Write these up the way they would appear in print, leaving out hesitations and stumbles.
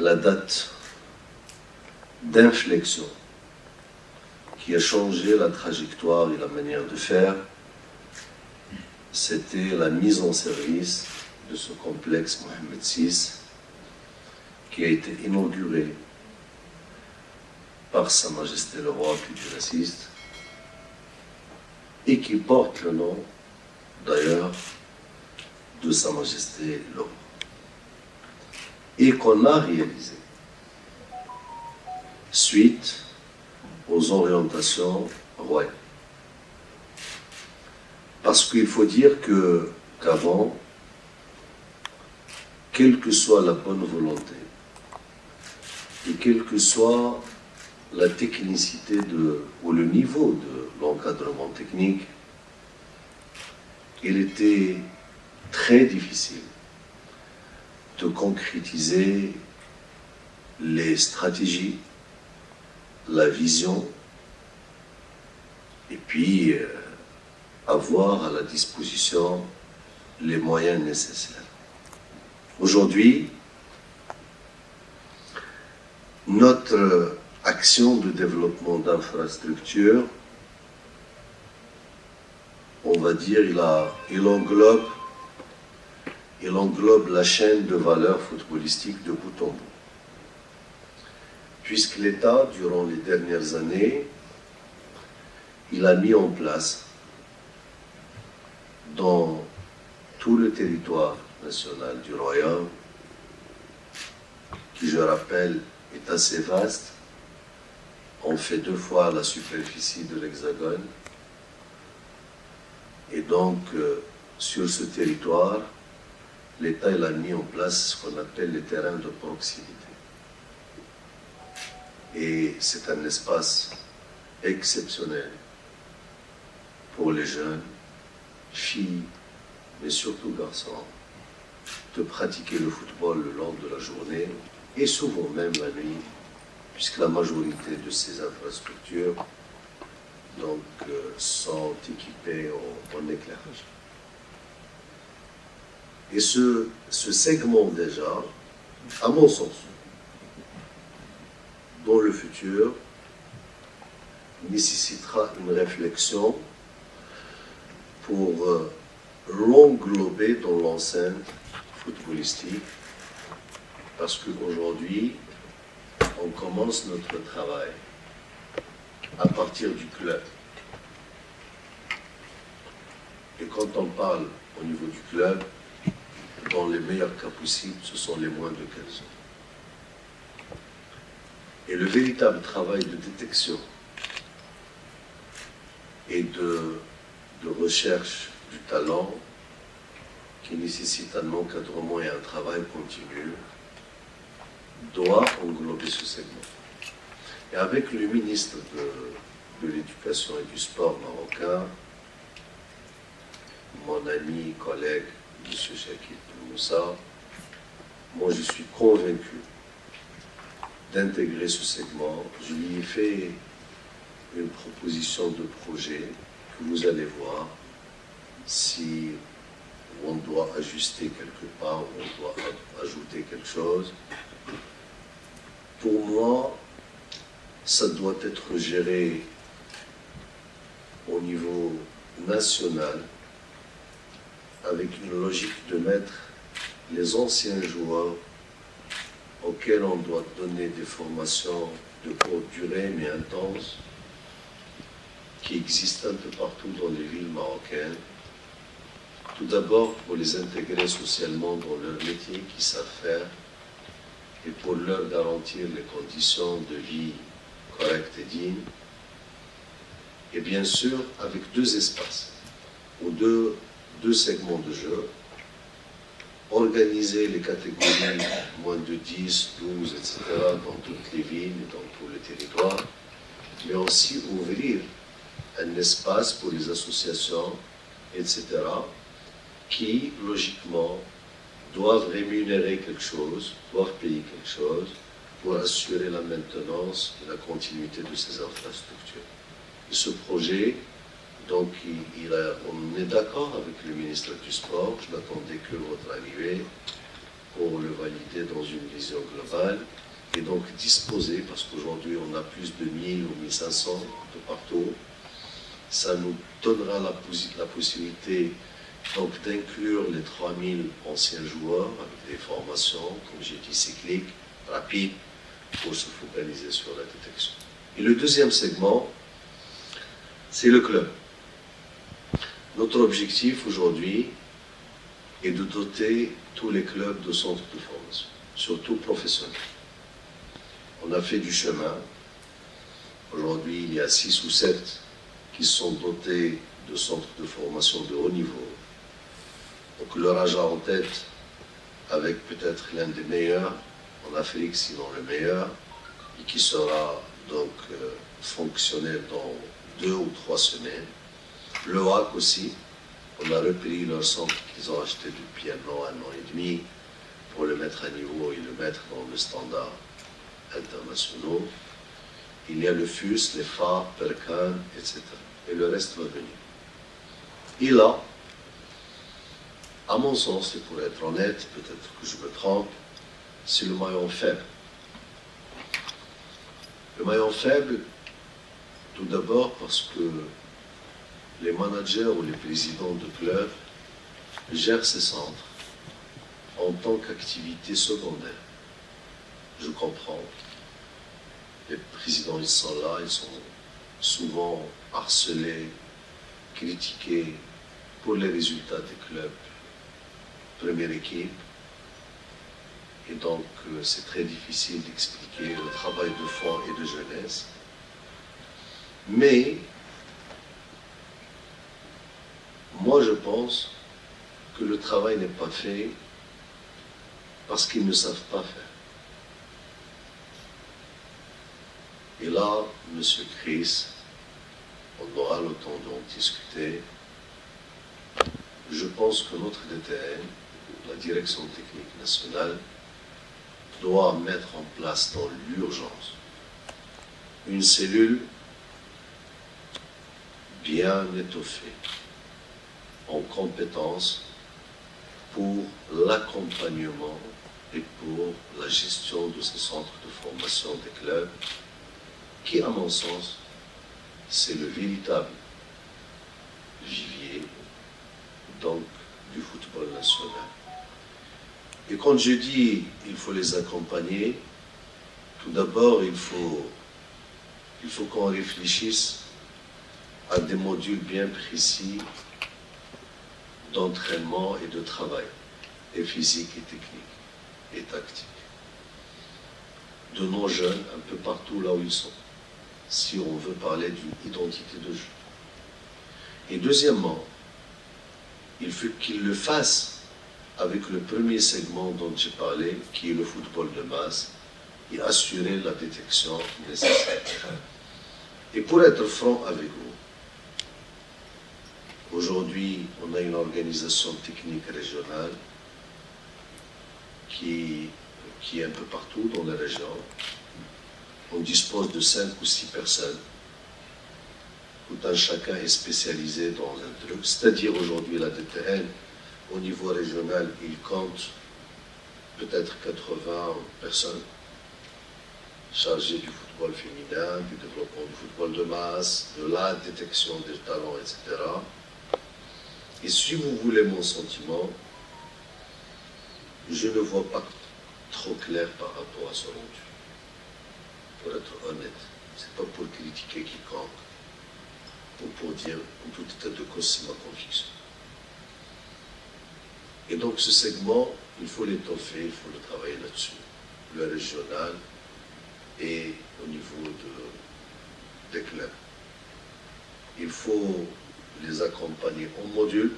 la date d'inflexion qui a changé la trajectoire et la manière de faire, c'était la mise en service de ce complexe Mohammed VI qui a été inauguré par Sa Majesté le Roi puis du Raciste et qui porte le nom d'ailleurs de Sa Majesté le Roi et qu'on a réalisé suite aux orientations royales. Parce qu'il faut dire qu'avant, quelle que soit la bonne volonté et quelle que soit la technicité ou le niveau de l'encadrement technique, il était très difficile de concrétiser les stratégies, la vision, et puis avoir à la disposition les moyens nécessaires. Aujourd'hui, notre action de développement d'infrastructures, on va dire, il englobe la chaîne de valeur footballistique de bout en bout. Puisque l'État, durant les dernières années, il a mis en place dans tout le territoire national du Royaume, qui, je rappelle, est assez vaste. On fait 2 fois la superficie de l'Hexagone. Et donc, sur ce territoire, l'État a mis en place ce qu'on appelle les terrains de proximité. Et c'est un espace exceptionnel pour les jeunes, filles, mais surtout garçons, de pratiquer le football le long de la journée et souvent même la nuit, puisque la majorité de ces infrastructures donc, sont équipées en éclairage. Et ce segment déjà, à mon sens, dans le futur, nécessitera une réflexion pour l'englober dans l'enceinte footballistique, parce qu'aujourd'hui, on commence notre travail à partir du club. Et quand on parle au niveau du club, dans les meilleurs cas possibles, ce sont les moins de 15 ans. Et le véritable travail de détection et de recherche du talent, qui nécessite un encadrement et un travail continu, doit englober ce segment. Et avec le ministre de l'Éducation et du Sport marocain, mon ami, collègue, M. Shakil Moussa, moi je suis convaincu d'intégrer ce segment. Je lui ai fait une proposition de projet que vous allez voir si on doit ajuster quelque part, on doit ajouter quelque chose. Pour moi, ça doit être géré au niveau national avec une logique de mettre les anciens joueurs auxquels on doit donner des formations de courte durée mais intenses, qui existent un peu partout dans les villes marocaines. Tout d'abord pour les intégrer socialement dans leur métier qu'ils savent faire et pour leur garantir les conditions de vie correctes et dignes. Et bien sûr avec 2 espaces ou deux segments de jeu, organiser les catégories moins de 10, 12, etc. dans toutes les villes et dans tous les territoires, mais aussi ouvrir un espace pour les associations, etc., qui, logiquement, doivent rémunérer quelque chose, doivent payer quelque chose pour assurer la maintenance et la continuité de ces infrastructures. Et ce projet, donc, on est d'accord avec le ministre du Sport, je n'attendais que votre arrivée, pour le valider dans une vision globale et donc disposer, parce qu'aujourd'hui on a plus de 1000 ou 1500 de partout, ça nous donnera la possibilité donc d'inclure les 3000 anciens joueurs avec des formations, comme j'ai dit, cycliques, rapides, pour se focaliser sur la détection. Et le deuxième segment, c'est le club. Notre objectif aujourd'hui est de doter tous les clubs de centres de formation, surtout professionnels. On a fait du chemin. Aujourd'hui, il y a 6 ou 7 qui sont dotés de centres de formation de haut niveau. Donc le Raja en tête, avec peut-être l'un des meilleurs en Afrique, sinon le meilleur, et qui sera donc fonctionnel dans 2 ou 3 semaines. Le HAC aussi, on a repris leur centre qu'ils ont acheté depuis 1 an et demi, pour le mettre à niveau et le mettre dans le standard international. Il y a le FUS, les FA, Percan, etc. Et le reste va venir. Et là, à mon sens, et pour être honnête, peut-être que je me trompe, c'est le maillon faible. Le maillon faible, tout d'abord parce que les managers ou les présidents de clubs gèrent ces centres en tant qu'activité secondaire. Je comprends. Les présidents, ils sont là, ils sont souvent harcelés, critiqués pour les résultats des clubs première équipe. Et donc, c'est très difficile d'expliquer le travail de fond et de jeunesse. Mais, moi je pense que le travail n'est pas fait parce qu'ils ne savent pas faire. Et là, M. Chris, on aura le temps d'en discuter. Je pense que notre DTN, la Direction Technique Nationale, doit mettre en place dans l'urgence une cellule bien étoffée en compétences pour l'accompagnement et pour la gestion de ces centres de formation des clubs qui, à mon sens, c'est le véritable vivier donc du football national. Et quand je dis il faut les accompagner, tout d'abord il faut qu'on réfléchisse à des modules bien précis d'entraînement et de travail, et physique et technique, et tactique, de nos jeunes un peu partout là où ils sont, si on veut parler d'une identité de jeu. Et deuxièmement, il faut qu'ils le fassent avec le premier segment dont j'ai parlé, qui est le football de masse, et assurer la détection nécessaire. Et pour être franc avec vous, aujourd'hui, on a une organisation technique régionale qui est un peu partout dans la région. On dispose de 5 ou 6 personnes. Tout un chacun est spécialisé dans un truc. C'est-à-dire aujourd'hui, la DTN, au niveau régional, il compte peut-être 80 personnes chargées du football féminin, du développement du football de masse, de la détection des talents, etc. Et si vous voulez mon sentiment, je ne vois pas trop clair par rapport à ce rendu. Pour être honnête, c'est pas pour critiquer quiconque, ou pour dire, en tout état de cause, c'est ma conviction. Et donc ce segment, il faut l'étoffer, il faut le travailler là-dessus, le régional et au niveau des clubs. Il faut les accompagner en module,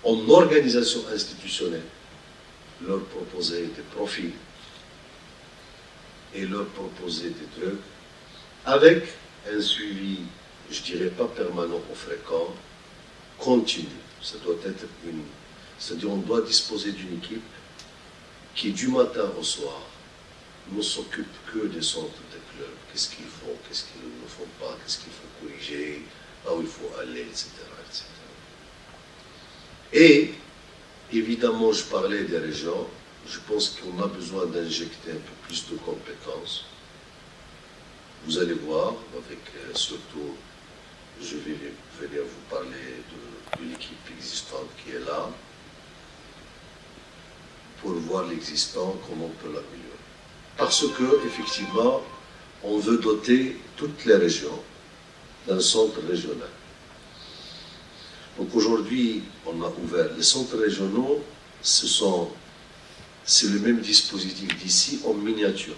en organisation institutionnelle, leur proposer des profils et leur proposer des trucs avec un suivi, je dirais pas permanent ou fréquent, continu. Ça doit être c'est-à-dire on doit disposer d'une équipe qui du matin au soir ne s'occupe que des centres des clubs, qu'est-ce qu'ils font, qu'est-ce qu'ils ne font pas, qu'est-ce qu'il faut corriger, là où il faut aller, etc., etc. Et Évidemment, je parlais des régions. Je pense qu'on a besoin d'injecter un peu plus de compétences. Vous allez voir, avec surtout, je vais venir vous parler de l'équipe existante qui est là, pour voir l'existant, comment on peut l'améliorer. Parce que, effectivement, on veut doter toutes les régions d'un centre régional. Donc aujourd'hui, on a ouvert les centres régionaux, c'est le même dispositif d'ici en miniature,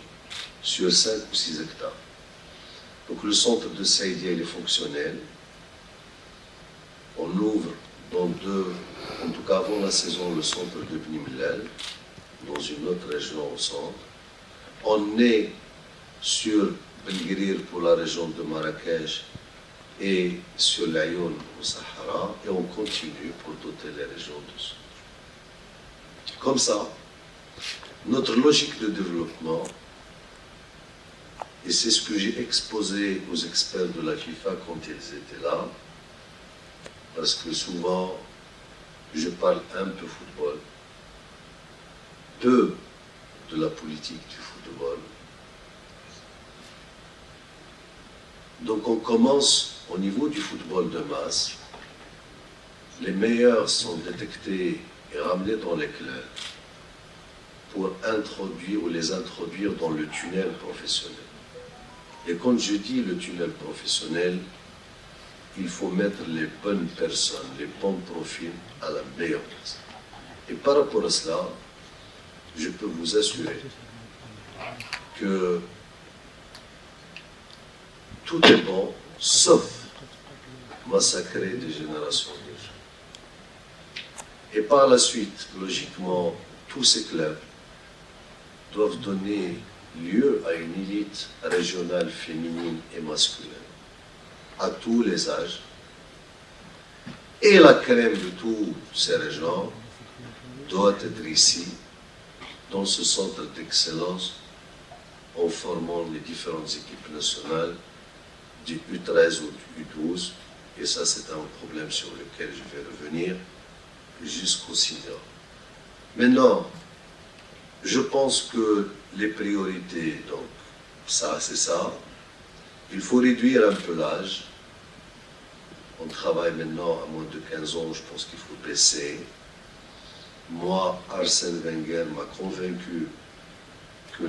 sur 5 ou 6 hectares. Donc le centre de Saïdia, il est fonctionnel. On ouvre en tout cas avant la saison, le centre de Bni Mellal, dans une autre région au centre. On est sur Belguirir pour la région de Marrakech et sur l'Ayoun au Sahara, et on continue pour doter les régions du centre. Comme ça, notre logique de développement, et c'est ce que j'ai exposé aux experts de la FIFA quand ils étaient là, parce que souvent, je parle un peu football, peu de la politique du football. Donc on commence au niveau du football de masse. Les meilleurs sont détectés et ramenés dans les clubs pour introduire ou les introduire dans le tunnel professionnel. Et quand je dis le tunnel professionnel, il faut mettre les bonnes personnes, les bons profils à la meilleure place. Et par rapport à cela, je peux vous assurer que tout est bon, sauf massacrer des générations de jeunes. Et par la suite, logiquement, tous ces clubs doivent donner lieu à une élite régionale féminine et masculine, à tous les âges. Et la crème de toutes ces régions doit être ici, dans ce centre d'excellence, en formant les différentes équipes nationales du U13 ou du U12, et ça c'est un problème sur lequel je vais revenir, jusqu'au senior. Maintenant, je pense que les priorités, donc ça c'est ça, il faut réduire un peu l'âge. On travaille maintenant à moins de 15 ans, je pense qu'il faut baisser. Moi, Arsène Wenger m'a convaincu que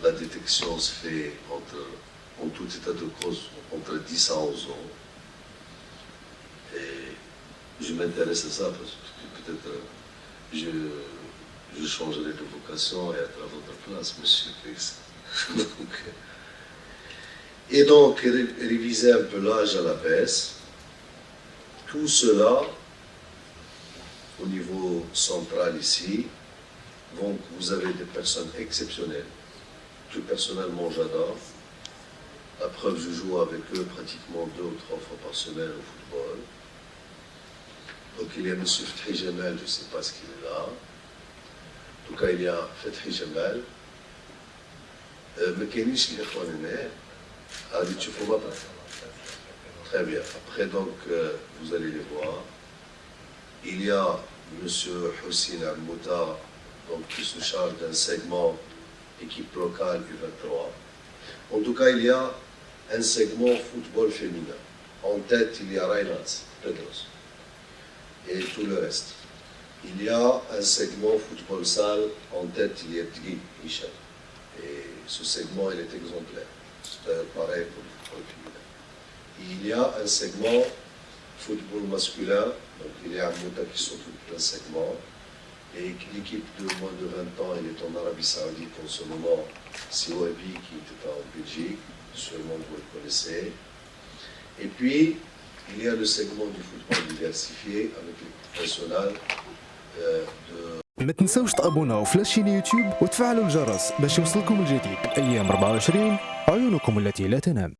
la détection se fait en tout état de cause entre 10 à 11 ans. Et je m'intéresse à ça parce que peut-être je changerai de vocation et être à votre place, monsieur Chris. Et donc, réviser un peu l'âge à la baisse. Tout cela, au niveau central ici, donc vous avez des personnes exceptionnelles, que personnellement j'adore. La preuve, je joue avec eux pratiquement 2 ou 3 fois par semaine au football. Donc il y a M. Fethi Jamal, je ne sais pas ce qu'il est là. En tout cas, il y a Fethi Jamal. ما كاينينش الاخوان هنا غادي تشوفوا بابا. Très bien. Après, donc, vous allez les voir. Il y a M. Hussein Al-Mouta, donc, qui se charge d'un segment équipe locale U23. En tout cas, il y a un segment football féminin. En tête, il y a Reinhardt, Pedros, et tout le reste. Il y a un segment football salle. En tête, il y a Dgui, Michel. Et ce segment, il est exemplaire. C'est pareil pour le football féminin. Il y a un segment football masculin, donc il y a un Mouta qui s'occupe d'un segment, et l'équipe de moins de 20 ans, elle est en Arabie Saoudite en ce moment, c'est Wabi qui était en Belgique, sûrement vous le connaissez. Et puis, il y a le segment du football diversifié avec l'équipe nationale de... ما تنسوش تابوناو في لاشين يوتيوب وتفعلوا الجرس باش يوصلكم الجديد. ايام 24 عيونكم التي لا تنام.